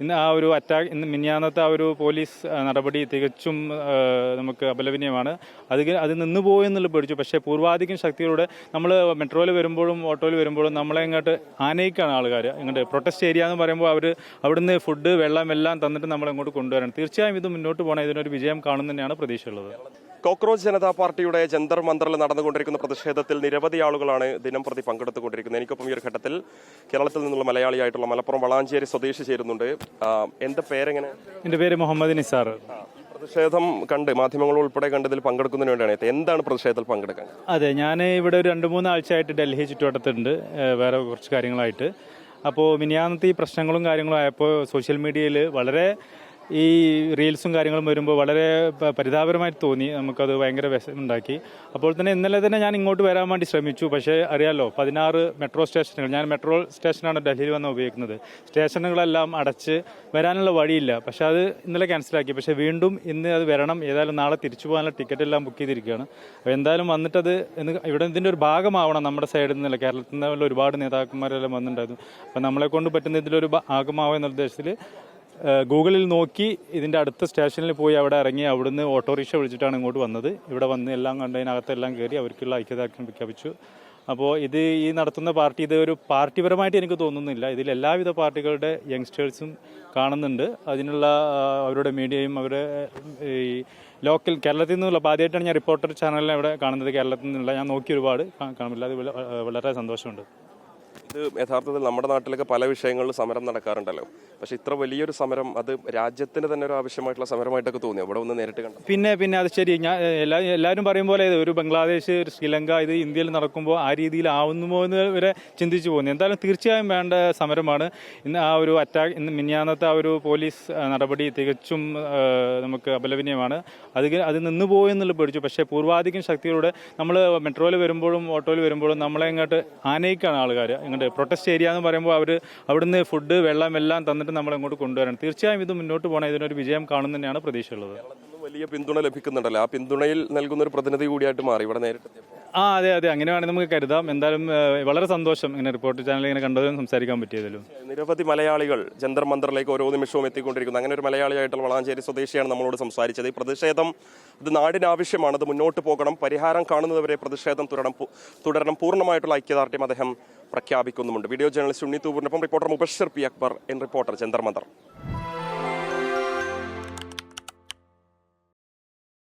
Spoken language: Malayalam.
ഇന്ന് ആ ഒരു അറ്റാക്ക് ഇന്ന് മിനിഞ്ഞാന്നത്തെ ആ ഒരു പോലീസ് നടപടി തികച്ചും നമുക്ക് അപലപനീയമാണ്. അത് നിന്ന് പോയെന്നുള്ള പേടിച്ചു. പക്ഷേ പൂർവാധികം ശക്തിയോടെ നമ്മൾ മെട്രോയിൽ വരുമ്പോഴും ഓട്ടോയിൽ വരുമ്പോഴും നമ്മളെ ഇങ്ങോട്ട് ആനയിക്കാണ് ആൾക്കാർ. ഇങ്ങോട്ട് പ്രൊട്ടസ്റ്റ് ഏരിയ എന്ന് പറയുമ്പോൾ അവർ അവിടുന്ന് ഫുഡ് വെള്ളം എല്ലാം തന്നിട്ട് നമ്മളെങ്ങോട്ട് കൊണ്ടുവരണം. തീർച്ചയായും ഇത് മുന്നോട്ട് പോകണം. ഇതിനൊരു വിജയം കാണും തന്നെയാണ് പ്രതീക്ഷയുള്ളത്. കോക്രോച്ച് ജനതാ പാർട്ടിയുടെ ജന്തർ മന്ദറിൽ നടന്നുകൊണ്ടിരിക്കുന്ന പ്രതിഷേധത്തിൽ നിരവധി ആളുകളാണ് ദിനം പ്രതി പങ്കെടുത്തുകൊണ്ടിരിക്കുന്നത്. എനിക്കൊപ്പം ഈ ഒരു ഘട്ടത്തിൽ കേരളത്തിൽ നിന്നുള്ള മലയാളിയായിട്ടുള്ള മലപ്പുറം വളാഞ്ചേരി സ്വദേശി ചേരുന്നുണ്ട്. എന്റെ പേരെങ്ങനെ? എൻ്റെ പേര് മുഹമ്മദ് നിസാർ. പ്രതിഷേധം കണ്ട് മാധ്യമങ്ങൾ ഉൾപ്പെടെ കണ്ടതിൽ പങ്കെടുക്കുന്നതിന് വേണ്ടിയാണ്. എന്താണ് പ്രതിഷേധത്തിൽ പങ്കെടുക്കാൻ? അതെ, ഞാൻ ഇവിടെ ഒരു 2-3 ആഴ്ചയായിട്ട് ഡൽഹി ചുറ്റുവട്ടത്തുണ്ട്, വേറെ കുറച്ച് കാര്യങ്ങളായിട്ട്. അപ്പോൾ മിനിയാന്നത്തെ ഈ പ്രശ്നങ്ങളും കാര്യങ്ങളും ആയപ്പോൾ സോഷ്യൽ മീഡിയയിൽ വളരെ ഈ റീൽസും കാര്യങ്ങളും വരുമ്പോൾ വളരെ പരിതാപകരമായിട്ട് തോന്നി. നമുക്കത് ഭയങ്കര വിഷമുണ്ടാക്കി. അപ്പോൾ തന്നെ ഇന്നലെ തന്നെ ഞാൻ ഇങ്ങോട്ട് വരാൻ വേണ്ടി ശ്രമിച്ചു. പക്ഷേ അറിയാമല്ലോ, 16 മെട്രോ സ്റ്റേഷനുകൾ, ഞാൻ മെട്രോ സ്റ്റേഷനാണ് ഡൽഹിയിൽ വന്ന് ഉപയോഗിക്കുന്നത്, സ്റ്റേഷനുകളെല്ലാം അടച്ച് വരാനുള്ള വഴിയില്ല. പക്ഷേ അത് ഇന്നലെ ക്യാൻസലാക്കി. പക്ഷേ വീണ്ടും ഇന്ന് അത് വരണം. ഏതായാലും നാളെ തിരിച്ചു പോകാനുള്ള ടിക്കറ്റ് എല്ലാം ബുക്ക് ചെയ്തിരിക്കുകയാണ്. അപ്പോൾ എന്തായാലും വന്നിട്ടത് ഇവിടെ ഇതിൻ്റെ ഒരു ഭാഗമാവണം. നമ്മുടെ സൈഡിൽ നിന്നല്ല, കേരളത്തിൽ നിന്നുള്ള ഒരുപാട് നേതാക്കന്മാരെല്ലാം വന്നിട്ടുണ്ടായിരുന്നു. അപ്പോൾ നമ്മളെ കൊണ്ട് പറ്റുന്ന ഇതിലൊരു ഭാഗമാവുക എന്ന ഉദ്ദേശത്തിൽ ഗൂഗിളിൽ നോക്കി ഇതിൻ്റെ അടുത്ത സ്റ്റേഷനിൽ പോയി അവിടെ ഇറങ്ങി അവിടുന്ന് ഓട്ടോറിക്ഷ വിളിച്ചിട്ടാണ് ഇങ്ങോട്ട് വന്നത്. ഇവിടെ വന്ന് എല്ലാം കണ്ടതിനകത്തെല്ലാം കയറി അവർക്കുള്ള ഐക്യദാർഢ്യം പ്രഖ്യാപിച്ചു. അപ്പോൾ ഈ നടത്തുന്ന പാർട്ടി ഇത് ഒരു പാർട്ടിപരമായിട്ട് എനിക്ക് തോന്നുന്നില്ല. ഇതിൽ എല്ലാവിധ പാർട്ടികളുടെ യങ്സ്റ്റേഴ്സും കാണുന്നുണ്ട്. അതിനുള്ള അവരുടെ മീഡിയയും അവരുടെ ഈ ലോക്കൽ കേരളത്തിൽ നിന്നുള്ള ആദ്യമായിട്ടാണ് ഞാൻ റിപ്പോർട്ടർ ചാനലിനെ ഇവിടെ കാണുന്നത്. കേരളത്തിൽ നിന്നുള്ള ഞാൻ നോക്കി ഒരുപാട് കാണുന്നില്ല. അത് വളരെ സന്തോഷമുണ്ട്. ഇത് യഥാർത്ഥത്തിൽ നമ്മുടെ നാട്ടിലൊക്കെ പല വിഷയങ്ങളിൽ സമരം നടക്കാറുണ്ടല്ലോ. പക്ഷെ ഇത്ര വലിയൊരു സമരം അത് രാജ്യത്തിന് തന്നെ ഒരു ആവശ്യമായിട്ടുള്ള സമരമായിട്ടൊക്കെ തോന്നി അവിടെ ഒന്ന് നേരിട്ട് കണ്ടു. പിന്നെ അത് ശരി. ഞാൻ എല്ലാവരും പറയും പോലെ ഒരു ബംഗ്ലാദേശ്, ഒരു ശ്രീലങ്ക ഇത് ഇന്ത്യയിൽ നടക്കുമ്പോൾ ആ രീതിയിൽ ആവുന്നുമോ എന്ന് വരെ ചിന്തിച്ചു പോകുന്നു. എന്തായാലും തീർച്ചയായും വേണ്ട സമരമാണ്. ഇന്ന് ആ ഒരു അറ്റാക്ക് ഇന്ന് മിനിഞ്ഞാന്നത്തെ ആ ഒരു പോലീസ് നടപടി തികച്ചും നമുക്ക് അപലപനീയമാണ്. അത് നിന്ന് പോയെന്നുള്ള പേടിച്ചു. പക്ഷേ പൂർവാധികം ശക്തിയോടെ നമ്മൾ മെട്രോയിൽ വരുമ്പോഴും ഓട്ടോയിൽ വരുമ്പോഴും നമ്മളെ ഇങ്ങോട്ട് ആനയിക്കാണ് ആൾക്കാർ. ഇങ്ങോട്ട് പ്രൊട്ടസ്റ്റ് ഏരിയ എന്ന് പറയുമ്പോൾ അവർ അവിടുന്ന് ഫുഡ് വെള്ളം എല്ലാം തന്നിട്ട് നമ്മളെങ്ങോട്ട് കൊണ്ടുവരണം. തീർച്ചയായും ഇത് മുന്നോട്ട് പോകണം. ഇതിനൊരു വിജയം കാണും തന്നെയാണ് പ്രതീക്ഷയുള്ളത്. വലിയ പിന്തുണ ലഭിക്കുന്നുണ്ടല്ലോ. ആ പിന്തുണയിൽ നൽകുന്ന ഒരു പ്രതിനിധി കൂടിയായിട്ട് മാറി ഇവിടെ നേരിട്ട്. അതെ, അങ്ങനെ വേണമെങ്കിൽ നമുക്ക് കരുതാം. എന്തായാലും വളരെ സന്തോഷം ഇങ്ങനെ റിപ്പോർട്ടർ ചാനൽ ഇങ്ങനെ കണ്ടതും സംസാരിക്കാൻ പറ്റിയതിലും. നിരവധി മലയാളികൾ ജന്തർ മന്ദറിലേക്ക് ഓരോ നിമിഷവും എത്തിക്കൊണ്ടിരിക്കുന്നു. അങ്ങനെ ഒരു മലയാളിയായിട്ടുള്ള വളാഞ്ചേരി സ്വദേശിയാണ് നമ്മളോട് സംസാരിച്ചത്. ഈ പ്രതിഷേധം ഇത് നാടിന് ആവശ്യമാണ്, അത് മുന്നോട്ട് പോകണം, പരിഹാരം കാണുന്നതുവരെ പ്രതിഷേധം തുടരണം, പൂർണ്ണമായിട്ടുള്ള ഐക്യദാർഢ്യം അദ്ദേഹം പ്രഖ്യാപിക്കുന്നുമുണ്ട്. വീഡിയോ ജേർണലിസ്റ്റ് ഉണ്ണി തൂവൂരിനൊപ്പം റിപ്പോർട്ടർ മുബഷിർ പി അക്ബർ, റിപ്പോർട്ടർ ജന്തർ മന്ദർ.